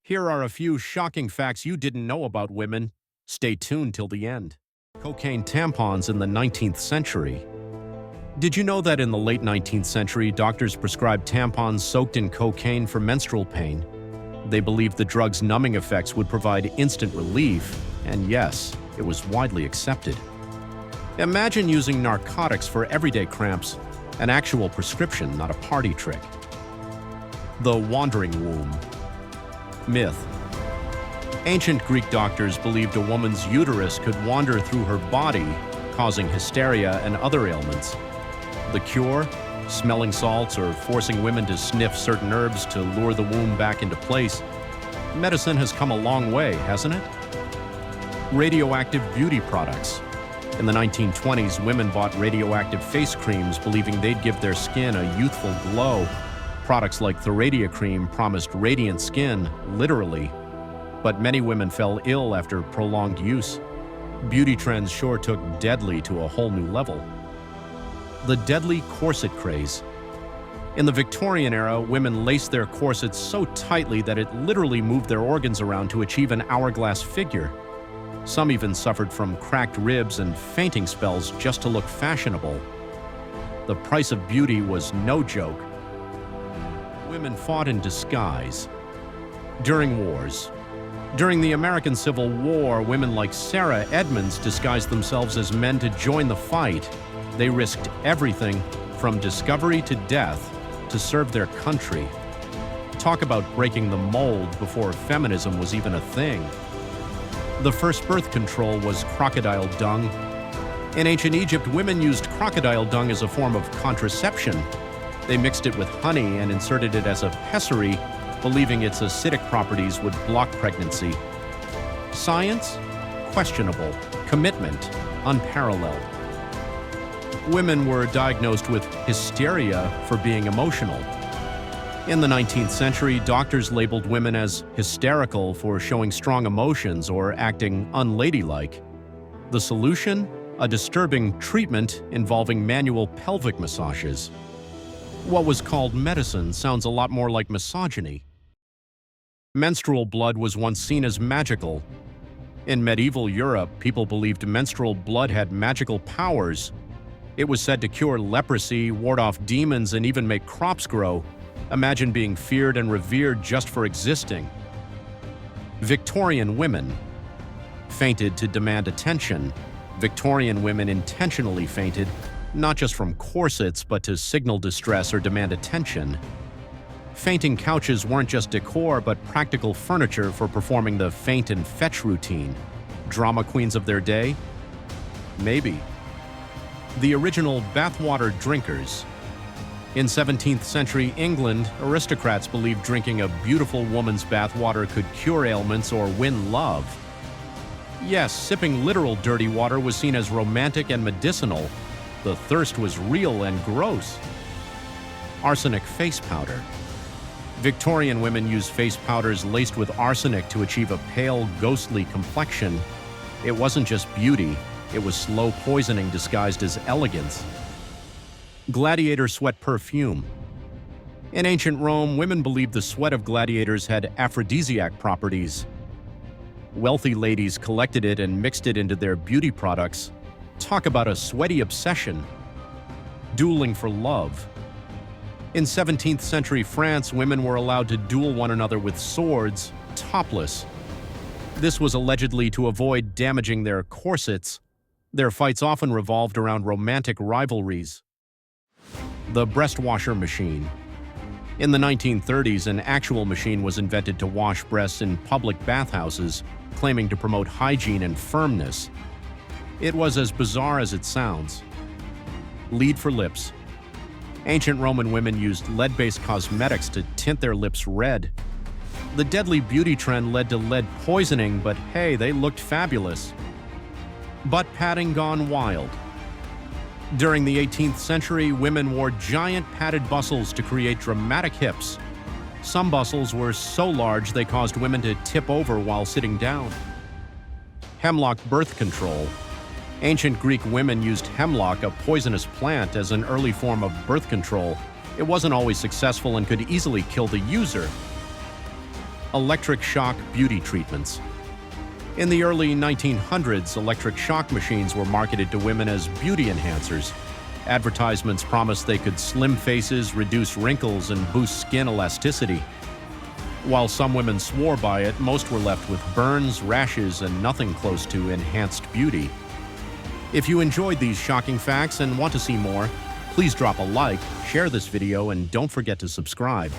Here are a few shocking facts you didn't know about women. Stay tuned till the end. Cocaine tampons in the 19th century. Did you know that in the late 19th century, doctors prescribed tampons soaked in cocaine for menstrual pain? They believed the drug's numbing effects would provide instant relief, and yes, it was widely accepted. Imagine using narcotics for everyday cramps, an actual prescription, not a party trick. The wandering womb. Myth. Ancient Greek doctors believed a woman's uterus could wander through her body, causing hysteria and other ailments. The cure? Smelling salts or forcing women to sniff certain herbs to lure the womb back into place. Medicine has come a long way, hasn't it? Radioactive beauty products. In the 1920s, women bought radioactive face creams believing they'd give their skin a youthful glow. Products like Theradia cream promised radiant skin, literally. But many women fell ill after prolonged use. Beauty trends sure took deadly to a whole new level. The deadly corset craze. In the Victorian era, women laced their corsets so tightly that it literally moved their organs around to achieve an hourglass figure. Some even suffered from cracked ribs and fainting spells just to look fashionable. The price of beauty was no joke. Women fought in disguise. During wars. During the American Civil War, women like Sarah Edmonds disguised themselves as men to join the fight. They risked everything, from discovery to death, to serve their country. Talk about breaking the mold before feminism was even a thing. The first birth control was crocodile dung. In ancient Egypt, women used crocodile dung as a form of contraception. They mixed it with honey and inserted it as a pessary, believing its acidic properties would block pregnancy. Science? Questionable. Commitment? Unparalleled. Women were diagnosed with hysteria for being emotional. In the 19th century, doctors labeled women as hysterical for showing strong emotions or acting unladylike. The solution? A disturbing treatment involving manual pelvic massages. What was called medicine sounds a lot more like misogyny. Menstrual blood was once seen as magical. In medieval Europe, people believed menstrual blood had magical powers. It was said to cure leprosy, ward off demons, and even make crops grow. Imagine being feared and revered just for existing. Victorian women fainted to demand attention. Victorian women intentionally fainted, not just from corsets, but to signal distress or demand attention. Fainting couches weren't just decor, but practical furniture for performing the faint and fetch routine. Drama queens of their day? Maybe. The original bathwater drinkers. In 17th century England, aristocrats believed drinking a beautiful woman's bathwater could cure ailments or win love. Yes, sipping literal dirty water was seen as romantic and medicinal. The thirst was real and gross. Arsenic face powder. Victorian women used face powders laced with arsenic to achieve a pale, ghostly complexion. It wasn't just beauty, it was slow poisoning disguised as elegance. Gladiator sweat perfume. In ancient Rome, women believed the sweat of gladiators had aphrodisiac properties. Wealthy ladies collected it and mixed it into their beauty products. Talk about a sweaty obsession. Dueling for love. In 17th century France, women were allowed to duel one another with swords, topless. This was allegedly to avoid damaging their corsets. Their fights often revolved around romantic rivalries. The breast washer machine. In the 1930s, an actual machine was invented to wash breasts in public bathhouses, claiming to promote hygiene and firmness. It was as bizarre as it sounds. Lead for lips. Ancient Roman women used lead-based cosmetics to tint their lips red. The deadly beauty trend led to lead poisoning, but hey, they looked fabulous. Butt padding gone wild. During the 18th century, women wore giant padded bustles to create dramatic hips. Some bustles were so large they caused women to tip over while sitting down. Hemlock birth control. Ancient Greek women used hemlock, a poisonous plant, as an early form of birth control. It wasn't always successful and could easily kill the user. Electric shock beauty treatments. In the early 1900s, electric shock machines were marketed to women as beauty enhancers. Advertisements promised they could slim faces, reduce wrinkles, and boost skin elasticity. While some women swore by it, most were left with burns, rashes, and nothing close to enhanced beauty. If you enjoyed these shocking facts and want to see more, please drop a like, share this video, and don't forget to subscribe.